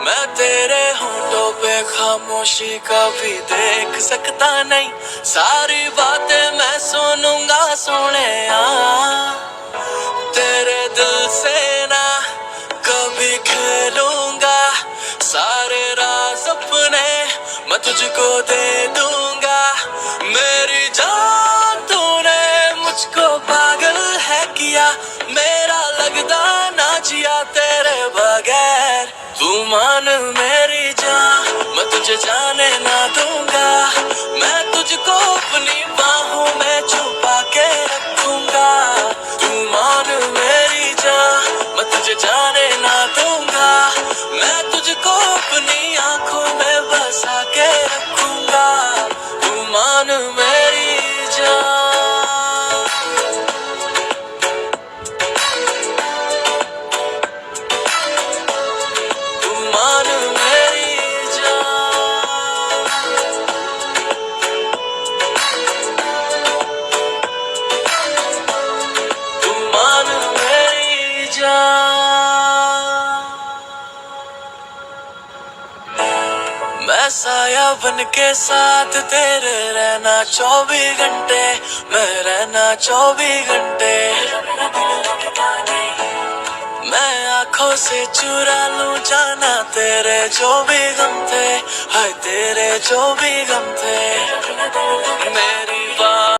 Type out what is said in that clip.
मैं तेरे होठों पे खामोशी कभी देख सकता नहीं, सारी बातें मैं सुनूंगा सोनिया। तेरे दिल से ना कभी खेलूंगा, सारे राज अपने मैं तुझको दे दूंगा। मेरी जान तूने मुझको पागल है किया, मेरा लगदा ना जिया तेरे बगैर। तू मान मेरी जान, मैं तुझे जाने ना दूंगा, मैं तुझको अपनी बाहों में छुपा के रखूंगा। तू मान मेरी जान, मैं तुझे जाने ना दूंगा, मैं तुझको अपनी आंखों में बसा के रखूंगा। तू मान मेरी जान। तू मान मेरी जान। तू मान मेरी जान। मैं साया बन के साथ तेरे रहना 24 घंटे, मैं रहना 24 घंटे। मैं आंखों से चुरा लूं जाना तेरे जो भी गम थे, हाय तेरे जो भी गम थे। मेरी बात